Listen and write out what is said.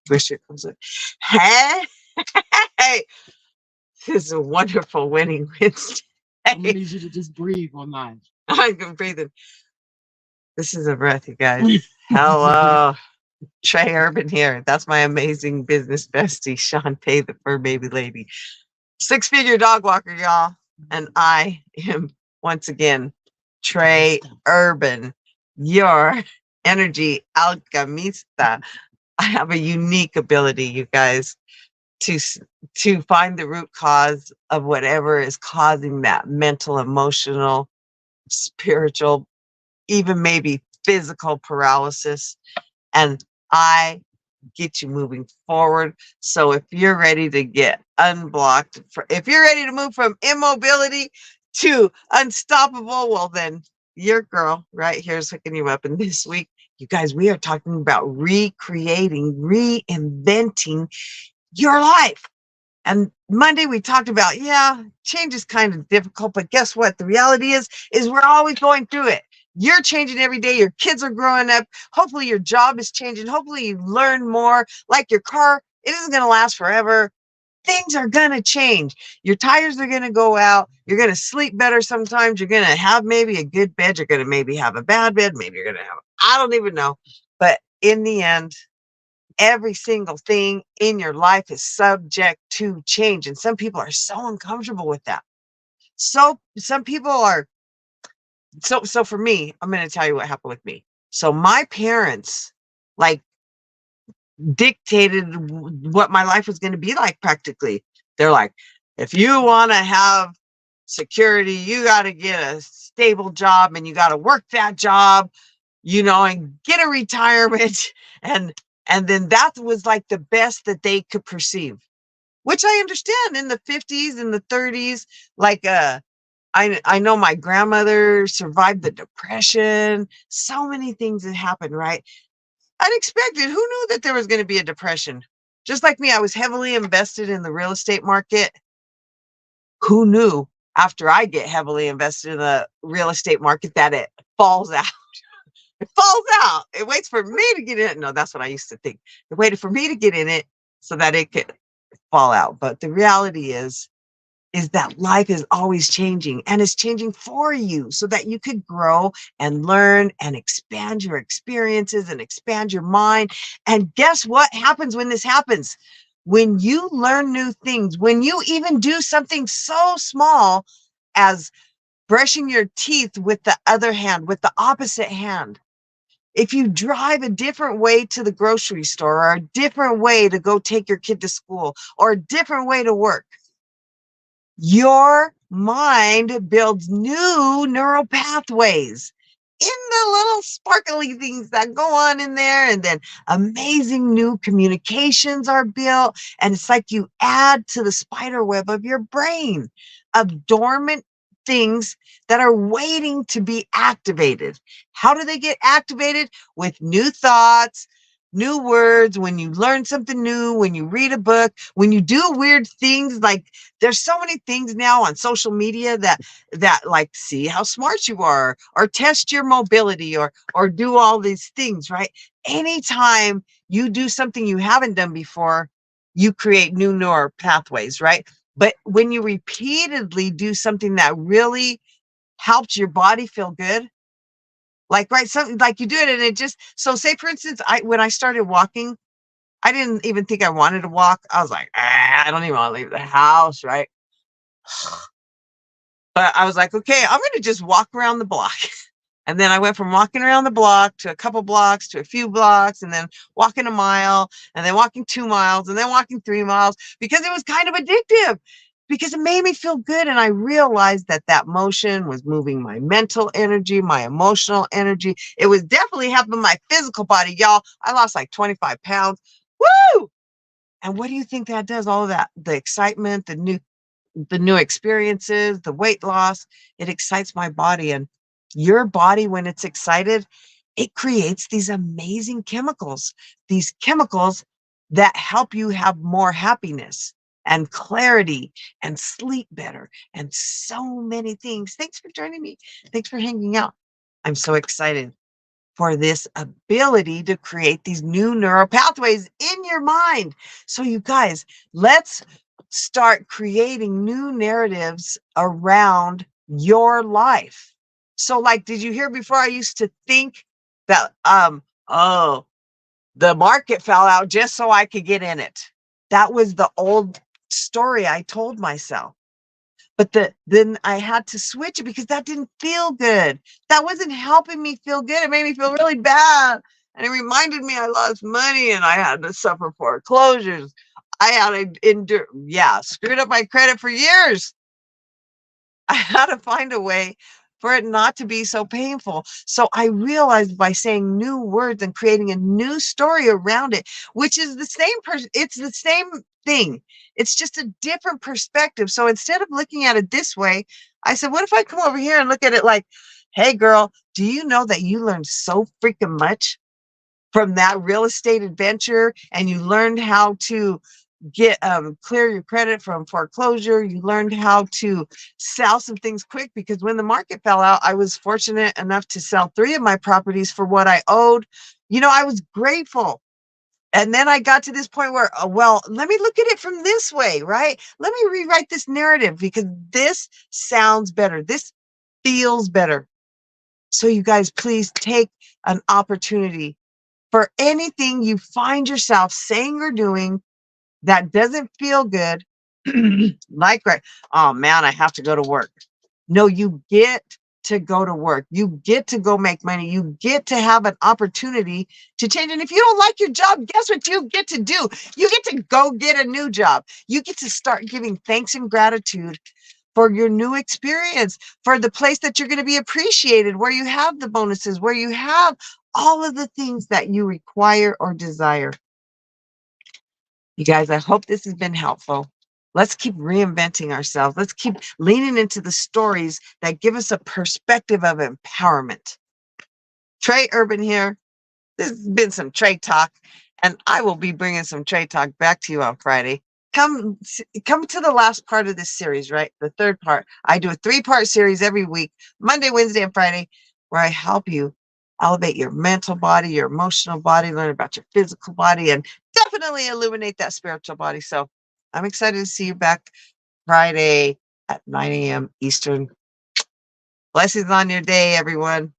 Wish it comes in. Hey, hey, this is a wonderful winning Wednesday. I'm gonna need you to just breathe on mine. I'm breathing. This is a breath, you guys. Hello. Trey Urban here. That's my amazing business bestie, Shantae, the fur baby lady. 6-figure dog walker, y'all. And I am, once again, Trey Urban, your energy alchemista. I have a unique ability, you guys, to find the root cause of whatever is causing that mental, emotional, spiritual, even maybe physical paralysis. And I get you moving forward. So if you're ready to get unblocked, if you're ready to move from immobility to unstoppable, well, then your girl right here is hooking you up. And this week, you guys, we are talking about recreating, reinventing your life. And Monday we talked about, yeah, change is kind of difficult, but guess what? The reality is we're always going through it. You're changing every day. Your kids are growing up. Hopefully your job is changing. Hopefully you learn more. Like your car, it isn't going to last forever. Things are going to change. Your tires are going to go out. You're going to sleep better sometimes. You're going to have maybe a good bed. You're going to maybe have a bad bed. Maybe you're going to have, I don't even know. But in the end, every single thing in your life is subject to change. And some people are so uncomfortable with that. So some people are, so for me, I'm going to tell you what happened with me. So my parents like dictated what my life was going to be like practically. They're like, if you want to have security, you got to get a stable job and you got to work that job, and get a retirement. And then that was like the best that they could perceive, which I understand in the 50s and the 30s. Like, I know my grandmother survived the Depression. So many things that happened, right? Unexpected. Who knew that there was going to be a depression? Just like me, I was heavily invested in the real estate market. Who knew after I get heavily invested in the real estate market that it falls out? It falls out. It waits for me to get in it. No, that's what I used to think. It waited for me to get in it so that it could fall out. But the reality is that life is always changing and it's changing for you so that you could grow and learn and expand your experiences and expand your mind. And guess what happens when this happens? When you learn new things, when you even do something so small as brushing your teeth with the other hand, with the opposite hand. If you drive a different way to the grocery store or a different way to go take your kid to school or a different way to work, your mind builds new neural pathways in the little sparkly things that go on in there. And then amazing new communications are built. And it's like you add to the spider web of your brain of dormant things that are waiting to be activated. How do they get activated? With new thoughts, new words, when you learn something new, when you read a book, when you do weird things. Like there's so many things now on social media that like see how smart you are or test your mobility or do all these things, right? Anytime you do something you haven't done before, you create new neural pathways, right? But when you repeatedly do something that really helps your body feel good, like, right, something like you do it and it just, so say for instance, when I started walking, I didn't even think I wanted to walk. I was like, I don't even want to leave the house, right? But I was like, okay, I'm going to just walk around the block. And then I went from walking around the block to a couple blocks to a few blocks and then walking a mile and then walking 2 miles and then walking 3 miles because it was kind of addictive because it made me feel good. And I realized that that motion was moving my mental energy, my emotional energy. It was definitely helping my physical body, y'all. I lost like 25 pounds. Woo! And what do you think that does? All of that, the excitement, the new experiences, the weight loss, it excites my body. And your body, when it's excited, it creates these amazing these chemicals that help you have more happiness and clarity and sleep better and so many things. Thanks for joining me. Thanks for hanging out. I'm so excited for this ability to create these new neural pathways in your mind. So, you guys, let's start creating new narratives around your life. So, like, did you hear before I used to think that, oh, the market fell out just so I could get in it? That was the old story I told myself. But then I had to switch it because that didn't feel good. That wasn't helping me feel good. It made me feel really bad. And it reminded me I lost money and I had to suffer foreclosures. I had to endure, yeah, screwed up my credit for years. I had to find a way for it not to be so painful. So I realized by saying new words and creating a new story around it, which is the same person, it's the same thing. It's just a different perspective. So instead of looking at it this way, I said, what if I come over here and look at it like, hey, girl, do you know that you learned so freaking much from that real estate adventure? And you learned how to get clear your credit from foreclosure. You learned how to sell some things quick, because when the market fell out, I was fortunate enough to sell 3 of my properties for what I owed. You know, I was grateful. And then I got to this point where, well, let me look at it from this way, right? Let me rewrite this narrative because this sounds better. This feels better. So you guys, please take an opportunity for anything you find yourself saying or doing that doesn't feel good, like, right, oh man, I have to go to work. No, you get to go to work. You get to go make money. You get to have an opportunity to change. And if you don't like your job, guess what you get to do? You get to go get a new job. You get to start giving thanks and gratitude for your new experience, for the place that you're going to be appreciated, where you have the bonuses, where you have all of the things that you require or desire. You guys, I hope this has been helpful. Let's keep reinventing ourselves. Let's keep leaning into the stories that give us a perspective of empowerment. Trey Urban here. This has been some trade talk, and I will be bringing some trade talk back to you on Friday. Come to the last part of this series, right? The third part. I do a 3-part series every week, Monday, Wednesday, and Friday, where I help you elevate your mental body, your emotional body, learn about your physical body, and definitely illuminate that spiritual body. So I'm excited to see you back Friday at 9 a.m. Eastern. Blessings on your day, everyone.